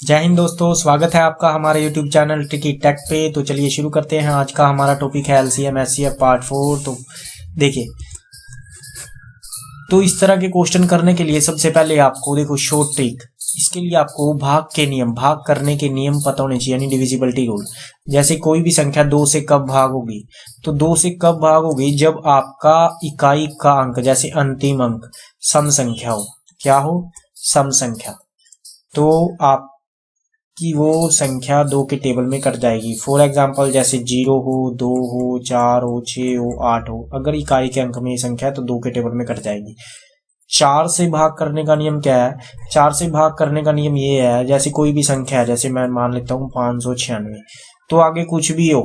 जय हिंद दोस्तों, स्वागत है आपका हमारे YouTube चैनल ट्रिकी टेक पे। तो चलिए शुरू करते हैं। आज का हमारा टॉपिक है LCM SCF पार्ट 4। तो देखिए, तो इस तरह के क्वेश्चन करने के लिए सबसे पहले आपको देखो शॉर्ट ट्रिक, इसके लिए आपको भाग करने के नियम पता होने चाहिए, यानी डिविजिबिलिटी रूल। जैसे कोई भी संख्या 2 से कब भाग होगी, तो 2 से कब भाग होगी जब आपका इकाई का अंक, जैसे अंतिम अंक सम संख्या हो। क्या हो? सम संख्या। तो आप कि वो संख्या 2 के टेबल में कट जाएगी। फॉर एग्जाम्पल, जैसे 0 हो, 2 हो, 4 हो, 6 हो, 8 हो, अगर इकाई के अंक में ये संख्या है तो 2 के टेबल में कट जाएगी। 4 से भाग करने का नियम क्या है? 4 से भाग करने का नियम ये है, जैसे कोई भी संख्या है, जैसे मैं मान लेता हूँ 596, तो आगे कुछ भी हो,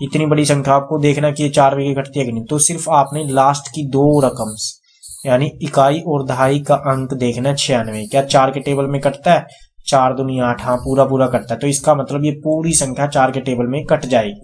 इतनी बड़ी संख्या आपको देखना कि ये 4 में कटती है कि नहीं। तो सिर्फ आपने लास्ट की 2 रकम यानी इकाई और दहाई का अंक देखना है 96। क्या 4 के टेबल में कटता है? 4 दूनी 8, हाँ पूरा कटता है। तो इसका मतलब ये पूरी संख्या 4 के टेबल में कट जाएगी।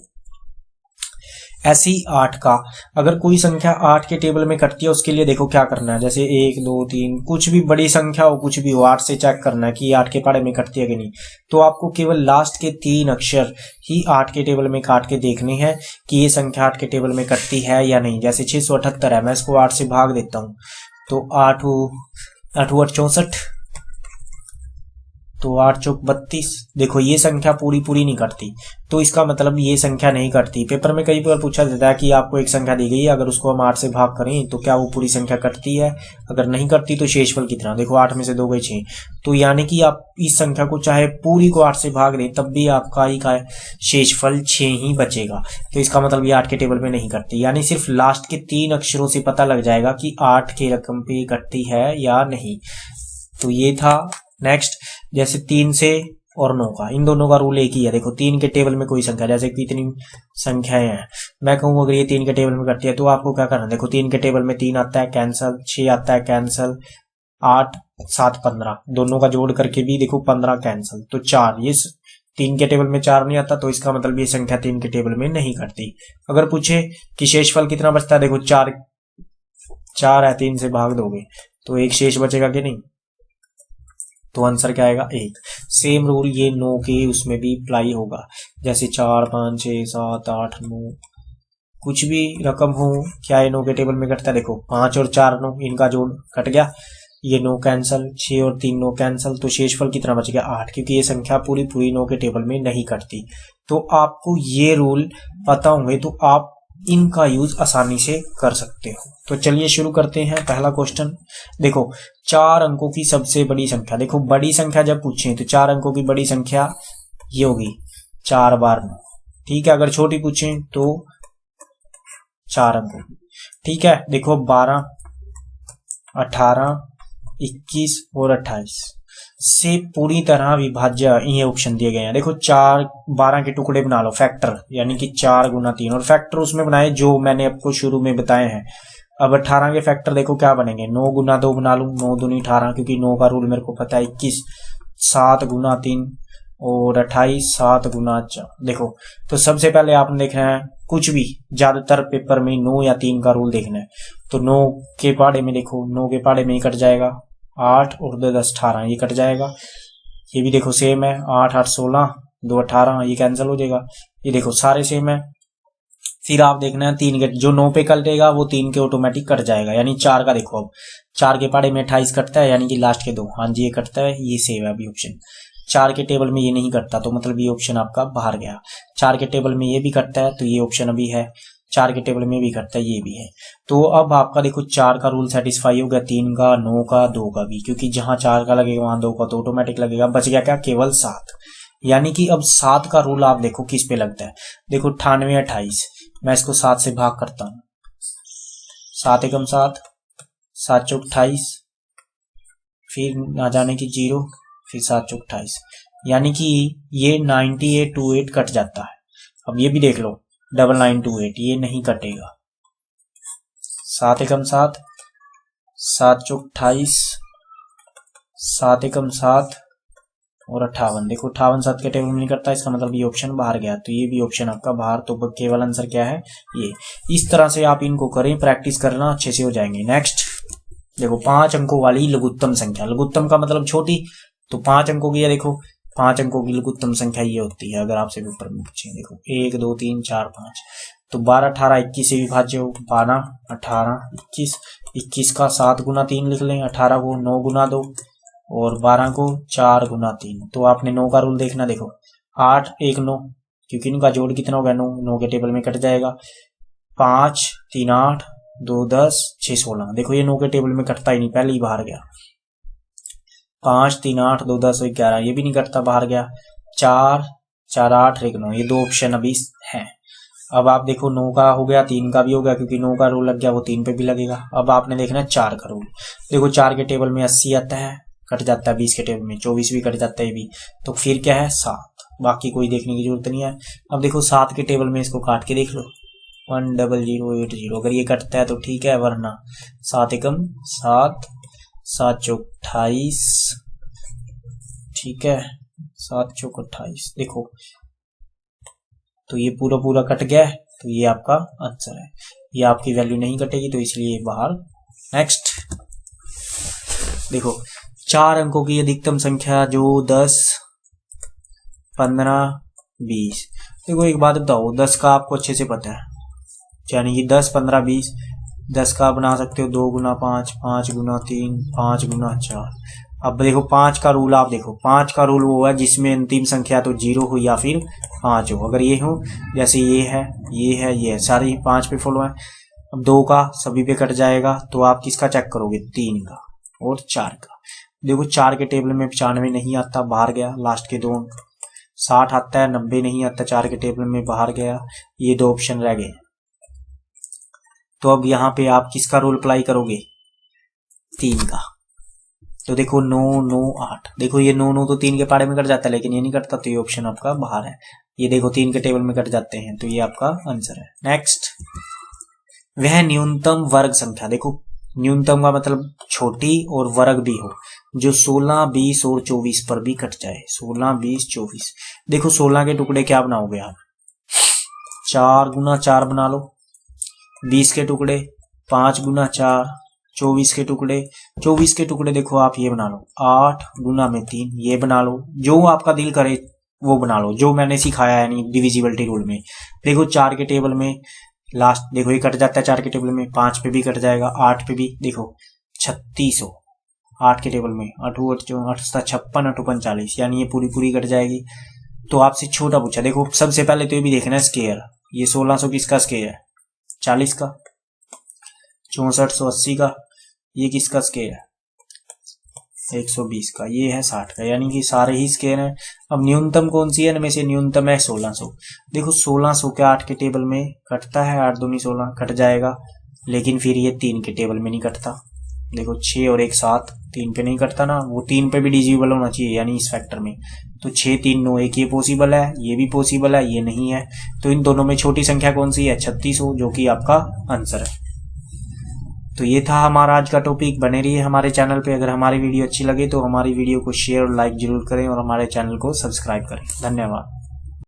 ऐसी 8 का, अगर कोई संख्या 8 के टेबल में कटती है, उसके लिए देखो क्या करना है। जैसे 1 2 3, कुछ भी बड़ी संख्या हो, कुछ भी हो, 8 से चेक करना है कि 8 के पहाड़े में कटती है कि नहीं। तो आपको केवल लास्ट के 3 अक्षर ही 8 के टेबल में काट के देखने हैं कि ये संख्या 8 के टेबल में कटती है या नहीं। जैसे 678 है, मैं इसको 8 से भाग देता हूँ, तो 8 8 64, तो 8 चौक 32। देखो ये संख्या पूरी नहीं कटती, तो इसका मतलब ये संख्या नहीं कटती। पेपर में कई बार पूछा जाता है कि आपको एक संख्या दी गई है, अगर उसको हम 8 से भाग करें तो क्या वो पूरी संख्या कटती है? अगर नहीं कटती तो शेषफल कितना? देखो 8 में से 2 गए 6, तो यानी कि आप इस संख्या को चाहे पूरी को 8 से भाग दें तब भी आपका ही का शेषफल 6 ही बचेगा। तो इसका मतलब ये 8 के टेबल में नहीं कटती, यानी सिर्फ लास्ट के 3 अक्षरों से पता लग जाएगा कि 8 के रकम पे कटती है या नहीं। तो ये था। नेक्स्ट, जैसे 3 से और 9 का, इन दोनों का रूल एक ही है। देखो 3 के टेबल में कोई संख्या, जैसे कितनी संख्याएं हैं, मैं कहूँ अगर ये 3 के टेबल में करती है तो आपको क्या करना है। देखो 3 के टेबल में 3 आता है, कैंसल, 6 आता है, कैंसल, 8 7 15, दोनों का जोड़ करके भी देखो 15 कैंसल, तो 4। ये 3 के टेबल में 4 नहीं आता, तो इसका मतलब ये संख्या 3 के टेबल में नहीं करती। अगर पूछे कि शेषफल कितना बचता है, देखो 4 है, 3 से भाग दोगे तो एक शेष बचेगा कि नहीं, तो आंसर क्या आएगा? 1। सेम रूल ये 9 के उसमें भी अप्लाई होगा। जैसे 4 5 6 7 8 9, कुछ भी रकम हो, क्या ये 9 के टेबल में कटता है? देखो 5 और 4 9, इनका जोड़ कट गया, ये 9 कैंसल, 6 और 3 9 कैंसल, तो शेषफल कितना बच गया? 8, क्योंकि ये संख्या पूरी 9 के टेबल में नहीं कटती। तो आपको ये रूल पता होंगे तो आप इनका यूज आसानी से कर सकते हो। तो चलिए शुरू करते हैं। पहला क्वेश्चन देखो, 4 अंकों की सबसे बड़ी संख्या। देखो बड़ी संख्या जब पूछे तो 4 अंकों की बड़ी संख्या ये होगी 4 बार 9, ठीक है। अगर छोटी पूछे तो 4 अंकों की, ठीक है। देखो 12 18 21 और 28 से पूरी तरह विभाज्य ये ऑप्शन दिए गए हैं। देखो 4 12 के टुकड़े बना लो, फैक्टर, यानी कि 4 गुना 3, और फैक्टर उसमें बनाए जो मैंने आपको शुरू में बताए हैं। अब 18 के फैक्टर देखो क्या बनेंगे, 9 गुना 2 बना लूं, 9 दूनी 18, क्योंकि 9 का रूल मेरे को पता है। 21 7 गुना 3 और 28 7 गुना 4। देखो तो सबसे पहले आपने देखना है, कुछ भी ज्यादातर पेपर में 9 या 3 का रूल देखना है। तो 9 के पहाड़े में देखो, 9 के पहाड़े में ही कट जाएगा 8 और 2 10 18, ये कट जाएगा। ये भी देखो सेम है, 8 8 16 2 18, ये कैंसिल हो जाएगा। ये देखो सारे सेम है। फिर आप देखना है 3 के, जो 9 पे कटेगा वो 3 के ऑटोमेटिक कट जाएगा, यानी 4 का देखो, अब 4 के पहाड़े में 28 कटता है, यानी कि लास्ट के 2, हाँ जी ये कटता है, ये सेव है अभी ऑप्शन। 4 के टेबल में ये नहीं कटता, तो मतलब ये ऑप्शन आपका बाहर गया। 4 के टेबल में ये भी कटता है, तो ये ऑप्शन अभी है। 4 के टेबल में भी कटता है, ये भी है। तो अब आपका देखो 4 का रूल सेटिस्फाई हो गया, 3 का, 9 का, 2 का भी, क्योंकि जहां 4 का लगेगा वहां 2 का तो ऑटोमेटिक लगेगा। बच गया क्या? केवल 7। यानी कि अब 7 का रूल आप देखो किस पे लगता है। देखो 98 28, मैं इसको 7 से भाग करता हूं, 7 एकम 7, 7 चौक 28, फिर ना जाने की 0, फिर 7 चौक 28, यानी कि ये 9828 कट जाता है। अब ये भी देख लो 9928, ये नहीं कटेगा। 7 एकम 7, 7 चौक 28, 7 एकम 7 और 58। देखो 58 7 के टेबल में नहीं करता, इसका मतलब ये ऑप्शन बाहर गया, तो ये भी ऑप्शन आपका बाहर। तो केवल आंसर क्या है? ये। इस तरह से आप इनको करें, प्रैक्टिस करना, अच्छे से हो जाएंगे। नेक्स्ट देखो 5 अंकों वाली लघुत्तम संख्या। लघुत्तम का मतलब छोटी, तो 5 अंकों की है। देखो 5 अंकों की लघुत्तम संख्या ये होती है अगर आपसे पेपर में पूछे। देखो 1 2 3 4 5, तो 12 18 21 से विभाज्य हो, 12 18 21, 21 का 7 गुना 3 लिख लें, 18 को 9 गुना 2 और 12 को 4 गुना 3। तो आपने 9 का रूल देखना, देखो 8 1 9, क्योंकि इनका जोड़ कितना होगा 9, 9 के टेबल में कट जाएगा। 5 3 8 2 10 6 16, देखो ये 9 के टेबल में कटता ही नहीं, पहले ही बाहर गया। 5 3 8 2 10 11, ये भी नहीं कटता, बाहर गया। 4 4 8 1 9, ये 2 ऑप्शन अभी हैं। अब आप देखो 9 का हो गया, 3 का भी हो गया, क्योंकि 9 का रूल लग गया वो 3 पे भी लगेगा। अब आपने देखना है 4 का रूल। देखो 4 के टेबल में 80 आता है, कट जाता है, 20 के टेबल में 24 भी कट जाता है, ये भी। तो फिर क्या है 7, बाकी कोई देखने की जरूरत नहीं है। अब देखो 7 के टेबल में इसको काट के देख लो, 10080, अगर ये कटता है तो ठीक है, वरना 7 एकम 7, 7 चौक 28, ठीक है, 7 चौक 28। देखो तो ये पूरा पूरा कट गया है, तो ये आपका आंसर है। ये आपकी वैल्यू नहीं कटेगी, तो इसलिए बाहर। नेक्स्ट देखो 4 अंकों की अधिकतम संख्या जो 10 15 20। देखो एक बात बताओ, 10 का आपको अच्छे से पता है, यानी कि 10 15 20, 10 का बना सकते हो 2 गुना 5, 5 गुना 3, 5 गुना 4। अब देखो 5 का रूल, आप देखो 5 का रूल वो है जिसमें अंतिम संख्या तो 0 हो या फिर 5 हो। अगर ये हो, जैसे ये है, ये है, ये है, सारे 5 पे फॉलो है। अब 2 का सभी पे कट जाएगा, तो आप किसका चेक करोगे, 3 का और 4 का। देखो 4 के टेबल में 95 नहीं आता, बाहर गया, लास्ट के 2 अंक। 60 आता है, 90 नहीं आता, 4 के टेबल में बाहर गया, ये 2 ऑप्शन रह गए। तो अब यहाँ पे आप किसका रूल अप्लाई करोगे, 3 का। तो देखो 9 9 8, देखो ये 9 9 तो 3 के पाड़े में कट जाता है, लेकिन ये नहीं कटता, तो ये ऑप्शन आपका बाहर है। ये देखो 3 के टेबल में कट जाते हैं, तो ये आपका आंसर है। नेक्स्ट, वह न्यूनतम वर्ग संख्या, देखो न्यूनतम का मतलब छोटी और वर्ग भी हो, जो 16 20 और 24 पर भी कट जाए। 16 20 24, देखो 16 के टुकड़े क्या बनाओगे आप, 4 गुना 4 बना लो। 20 के टुकड़े 5 गुना 4, 24 के टुकड़े देखो आप ये बना लो, 8 गुना में 3, ये बना लो, जो आपका दिल करे वो बना लो, जो मैंने सिखाया है डिविजिबिलिटी रूल में। देखो 4 के टेबल में लास्ट देखो ये कट जाता है, 4 के टेबल में 5 पे भी कट जाएगा, 8 पे भी, देखो 3600 8 के टेबल में, 8 56 8 45, यानी ये पूरी पूरी कट जाएगी। तो आपसे छोटा पूछा, देखो सबसे पहले तो ये भी देखना है स्केयर, ये 1600 किसका स्केयर है, 40 का। 6480 का, ये किसका स्केयर है, 120 का, ये है 60 का, यानी कि सारे ही स्केयर हैं। अब न्यूनतम कौन सी है, इनमें से न्यूनतम है 1600। देखो 1600 के 8 के टेबल में कटता है, 8 दूनी 16 कट जाएगा, लेकिन फिर ये 3 के टेबल में नहीं कटता। देखो 6 और 1 7, 3 पे नहीं कटता ना, वो 3 पे भी डिविजिबल होना चाहिए, यानी इस फैक्टर में। तो 6 3 9 1, ये पॉसिबल है, ये भी पॉसिबल है, ये नहीं है। तो इन दोनों में छोटी संख्या कौन सी है, 3600, जो कि आपका आंसर है। तो ये था हमारा आज का टॉपिक। बने रहिए हमारे चैनल पे। अगर हमारी वीडियो अच्छी लगे तो हमारी वीडियो को शेयर और लाइक जरूर करें और हमारे चैनल को सब्सक्राइब करें। धन्यवाद।